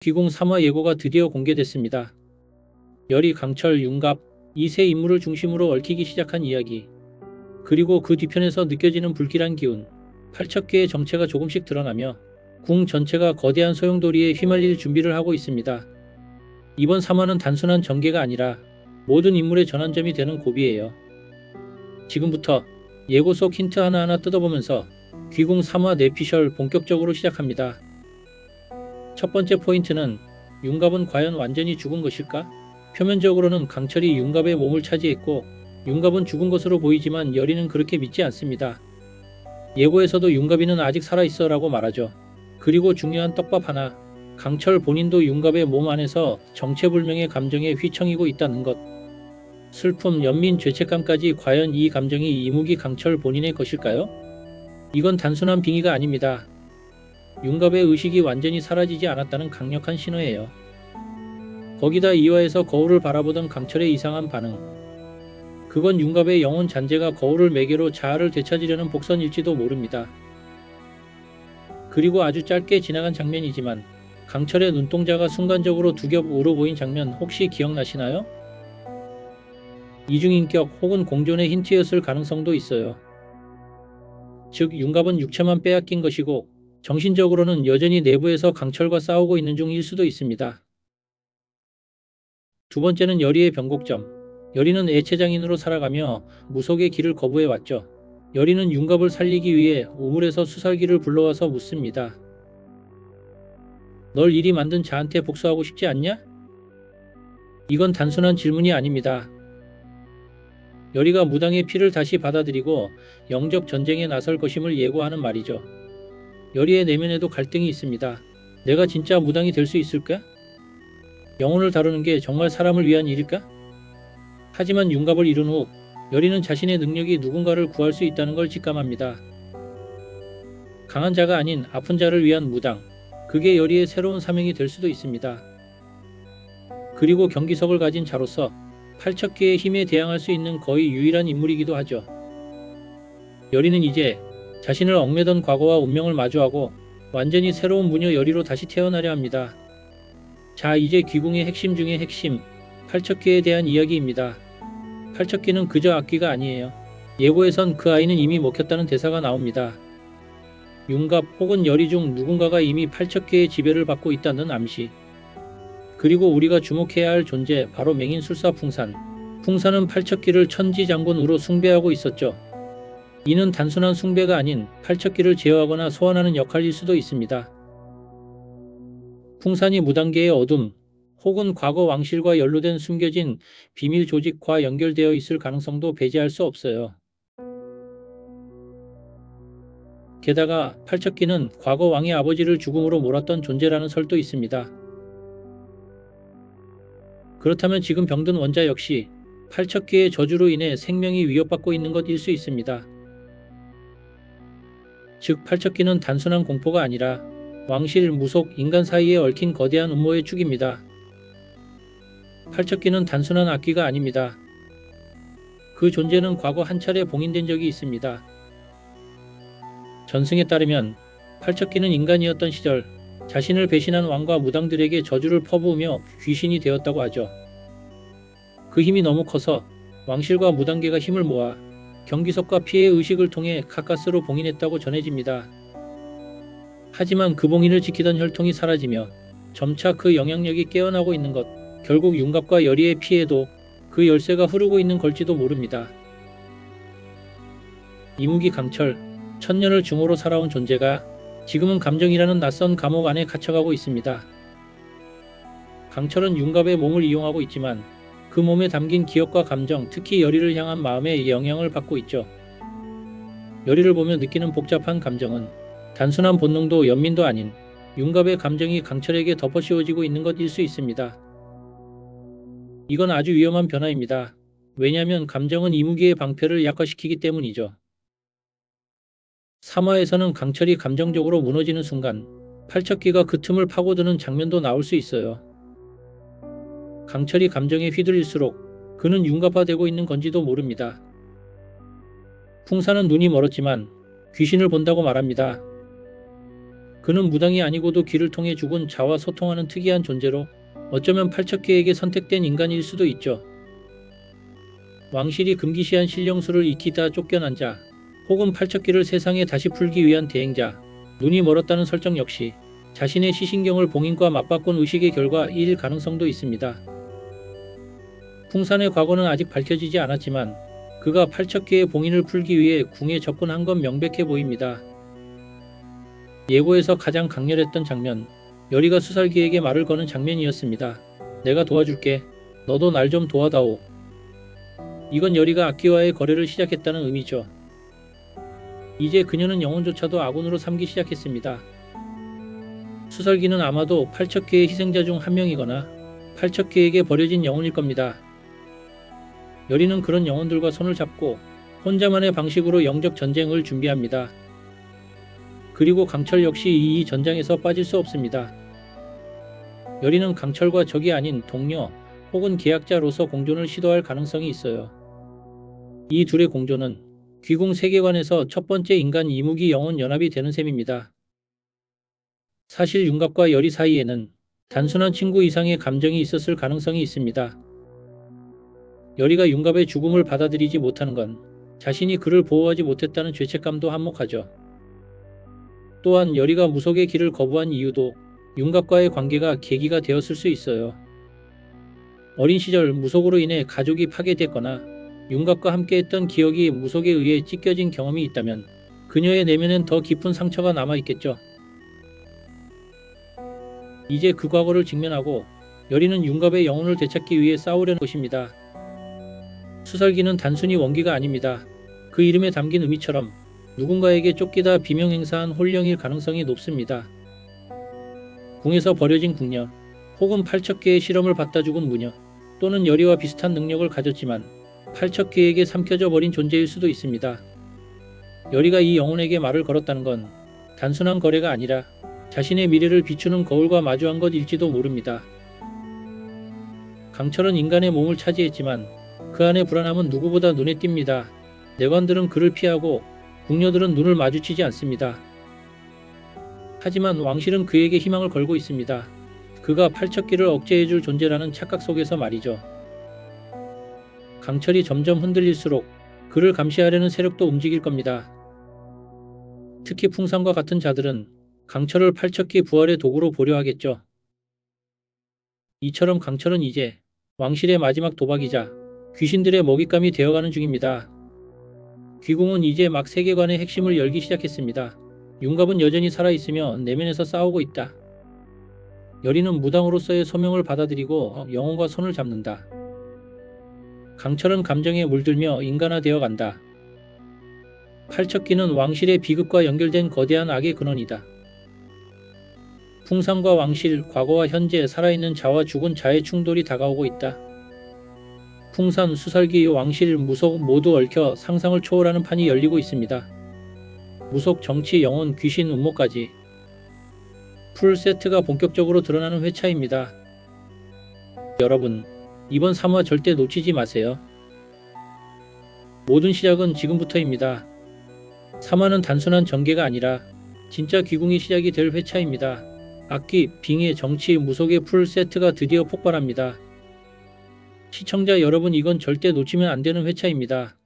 귀공 3화 예고가 드디어 공개됐습니다. 열이, 강철, 융갑 이 세 인물을 중심으로 얽히기 시작한 이야기. 그리고 그 뒤편에서 느껴지는 불길한 기운, 팔척계의 정체가 조금씩 드러나며 궁 전체가 거대한 소용돌이에 휘말릴 준비를 하고 있습니다. 이번 3화는 단순한 전개가 아니라 모든 인물의 전환점이 되는 고비예요. 지금부터 예고 속 힌트 하나하나 뜯어보면서 귀공 3화 내피셜 본격적으로 시작합니다. 첫 번째 포인트는 융갑은 과연 완전히 죽은 것일까? 표면적으로는 강철이 융갑의 몸을 차지했고 융갑은 죽은 것으로 보이지만 열이는 그렇게 믿지 않습니다. 예고에서도 융갑이는 아직 살아있어 라고 말하죠. 그리고 중요한 떡밥 하나, 강철 본인도 융갑의 몸 안에서 정체불명의 감정에 휘청이고 있다는 것. 슬픔, 연민, 죄책감까지 과연 이 감정이 이무기 강철 본인의 것일까요? 이건 단순한 빙의가 아닙니다. 융갑의 의식이 완전히 사라지지 않았다는 강력한 신호예요. 거기다 2화에서 거울을 바라보던 강철의 이상한 반응. 그건 융갑의 영혼 잔재가 거울을 매개로 자아를 되찾으려는 복선일지도 모릅니다. 그리고 아주 짧게 지나간 장면이지만 강철의 눈동자가 순간적으로 두 겹 우러 보인 장면 혹시 기억나시나요? 이중인격 혹은 공존의 힌트였을 가능성도 있어요. 즉 융갑은 육체만 빼앗긴 것이고 정신적으로는 여전히 내부에서 강철과 싸우고 있는 중일 수도 있습니다. 두 번째는 열이의 변곡점. 열이는 애체장인으로 살아가며 무속의 길을 거부해왔죠. 열이는 융갑을 살리기 위해 우물에서 수살기를 불러와서 묻습니다. 널 이리 만든 자한테 복수하고 싶지 않냐? 이건 단순한 질문이 아닙니다. 열이가 무당의 피를 다시 받아들이고 영적 전쟁에 나설 것임을 예고하는 말이죠. 열이의 내면에도 갈등이 있습니다. 내가 진짜 무당이 될 수 있을까? 영혼을 다루는 게 정말 사람을 위한 일일까? 하지만 융갑을 이룬 후 열이는 자신의 능력이 누군가를 구할 수 있다는 걸 직감합니다. 강한 자가 아닌 아픈 자를 위한 무당. 그게 열이의 새로운 사명이 될 수도 있습니다. 그리고 경기석을 가진 자로서 팔척기의 힘에 대항할 수 있는 거의 유일한 인물이기도 하죠. 열이는 이제 자신을 얽매던 과거와 운명을 마주하고 완전히 새로운 무녀 열이로 다시 태어나려 합니다. 자, 이제 귀궁의 핵심 중의 핵심, 팔척기에 대한 이야기입니다. 팔척기는 그저 악귀가 아니에요. 예고에선 그 아이는 이미 먹혔다는 대사가 나옵니다. 융갑 혹은 열이 중 누군가가 이미 팔척기의 지배를 받고 있다는 암시. 그리고 우리가 주목해야 할 존재, 바로 맹인술사 풍산. 풍산은 팔척기를 천지장군으로 숭배하고 있었죠. 이는 단순한 숭배가 아닌 팔척기를 제어하거나 소환하는 역할일 수도 있습니다. 풍산이 무당계의 어둠 혹은 과거 왕실과 연루된 숨겨진 비밀 조직과 연결되어 있을 가능성도 배제할 수 없어요. 게다가 팔척기는 과거 왕의 아버지를 죽음으로 몰았던 존재라는 설도 있습니다. 그렇다면 지금 병든 원자 역시 팔척기의 저주로 인해 생명이 위협받고 있는 것일 수 있습니다. 즉 팔척기는 단순한 공포가 아니라 왕실, 무속, 인간 사이에 얽힌 거대한 음모의 축입니다. 팔척기는 단순한 악귀가 아닙니다. 그 존재는 과거 한 차례 봉인된 적이 있습니다. 전승에 따르면 팔척기는 인간이었던 시절 자신을 배신한 왕과 무당들에게 저주를 퍼부으며 귀신이 되었다고 하죠. 그 힘이 너무 커서 왕실과 무당계가 힘을 모아 경기석과 피해 의식을 통해 카카스로 봉인했다고 전해집니다. 하지만 그 봉인을 지키던 혈통이 사라지며 점차 그 영향력이 깨어나고 있는 것, 결국 융갑과 열이의 피해도 그 열쇠가 흐르고 있는 걸지도 모릅니다. 이무기 강철, 천년을 중호로 살아온 존재가 지금은 감정이라는 낯선 감옥 안에 갇혀가고 있습니다. 강철은 융갑의 몸을 이용하고 있지만 그 몸에 담긴 기억과 감정, 특히 열이를 향한 마음의 영향을 받고 있죠. 열이를 보며 느끼는 복잡한 감정은 단순한 본능도 연민도 아닌 융갑의 감정이 강철에게 덮어씌워지고 있는 것일 수 있습니다. 이건 아주 위험한 변화입니다. 왜냐하면 감정은 이무기의 방패를 약화시키기 때문이죠. 3화에서는 강철이 감정적으로 무너지는 순간 팔척기가 그 틈을 파고드는 장면도 나올 수 있어요. 강철이 감정에 휘둘릴수록 그는 융갑화되고 있는 건지도 모릅니다. 풍산은 눈이 멀었지만 귀신을 본다고 말합니다. 그는 무당이 아니고도 귀를 통해 죽은 자와 소통하는 특이한 존재로 어쩌면 팔척귀에게 선택된 인간일 수도 있죠. 왕실이 금기시한 신령수를 익히다 쫓겨난 자, 혹은 팔척귀를 세상에 다시 풀기 위한 대행자, 눈이 멀었다는 설정 역시 자신의 시신경을 봉인과 맞바꾼 의식의 결과일 가능성도 있습니다. 풍산의 과거는 아직 밝혀지지 않았지만 그가 팔척귀의 봉인을 풀기 위해 궁에 접근한 건 명백해 보입니다. 예고에서 가장 강렬했던 장면, 여리가 수살기에게 말을 거는 장면이었습니다. 내가 도와줄게. 너도 날 좀 도와다오. 이건 여리가 악귀와의 거래를 시작했다는 의미죠. 이제 그녀는 영혼조차도 아군으로 삼기 시작했습니다. 수살기는 아마도 팔척귀의 희생자 중 한 명이거나 팔척귀에게 버려진 영혼일 겁니다. 여리는 그런 영혼들과 손을 잡고 혼자만의 방식으로 영적 전쟁을 준비합니다. 그리고 강철 역시 이 전장에서 빠질 수 없습니다. 여리는 강철과 적이 아닌 동료 혹은 계약자로서 공존을 시도할 가능성이 있어요. 이 둘의 공존은 귀궁 세계관에서 첫 번째 인간 이무기 영혼 연합이 되는 셈입니다. 사실 윤갑과 여리 사이에는 단순한 친구 이상의 감정이 있었을 가능성이 있습니다. 여리가 윤갑의 죽음을 받아들이지 못하는 건 자신이 그를 보호하지 못했다는 죄책감도 한몫하죠. 또한 여리가 무속의 길을 거부한 이유도 윤갑과의 관계가 계기가 되었을 수 있어요. 어린 시절 무속으로 인해 가족이 파괴됐거나 윤갑과 함께했던 기억이 무속에 의해 찢겨진 경험이 있다면 그녀의 내면엔 더 깊은 상처가 남아있겠죠. 이제 그 과거를 직면하고 여리는 윤갑의 영혼을 되찾기 위해 싸우려는 것입니다. 수살기는 단순히 원기가 아닙니다. 그 이름에 담긴 의미처럼 누군가에게 쫓기다 비명행사한 홀령일 가능성이 높습니다. 궁에서 버려진 궁녀, 혹은 팔척귀의 실험을 받다 죽은 무녀, 또는 여리와 비슷한 능력을 가졌지만 팔척귀에게 삼켜져 버린 존재일 수도 있습니다. 여리가 이 영혼에게 말을 걸었다는 건 단순한 거래가 아니라 자신의 미래를 비추는 거울과 마주한 것일지도 모릅니다. 강철은 인간의 몸을 차지했지만 그 안의 불안함은 누구보다 눈에 띕니다. 내관들은 그를 피하고 궁녀들은 눈을 마주치지 않습니다. 하지만 왕실은 그에게 희망을 걸고 있습니다. 그가 팔척귀를 억제해줄 존재라는 착각 속에서 말이죠. 강철이 점점 흔들릴수록 그를 감시하려는 세력도 움직일 겁니다. 특히 풍산과 같은 자들은 강철을 팔척귀 부활의 도구로 보려 하겠죠. 이처럼 강철은 이제 왕실의 마지막 도박이자 귀신들의 먹잇감이 되어가는 중입니다. 귀궁은 이제 막 세계관의 핵심을 열기 시작했습니다. 윤갑은 여전히 살아있으며 내면에서 싸우고 있다. 여리는 무당으로서의 소명을 받아들이고 영혼과 손을 잡는다. 강철은 감정에 물들며 인간화되어 간다. 팔척귀는 왕실의 비극과 연결된 거대한 악의 근원이다. 풍산과 왕실, 과거와 현재, 살아있는 자와 죽은 자의 충돌이 다가오고 있다. 풍산, 수살기, 왕실, 무속 모두 얽혀 상상을 초월하는 판이 열리고 있습니다. 무속, 정치, 영혼, 귀신, 음모까지 풀 세트가 본격적으로 드러나는 회차입니다. 여러분, 이번 3화 절대 놓치지 마세요. 모든 시작은 지금부터입니다. 3화는 단순한 전개가 아니라 진짜 귀궁이 시작이 될 회차입니다. 악기, 빙의, 정치, 무속의 풀 세트가 드디어 폭발합니다. 시청자 여러분, 이건 절대 놓치면 안 되는 회차입니다.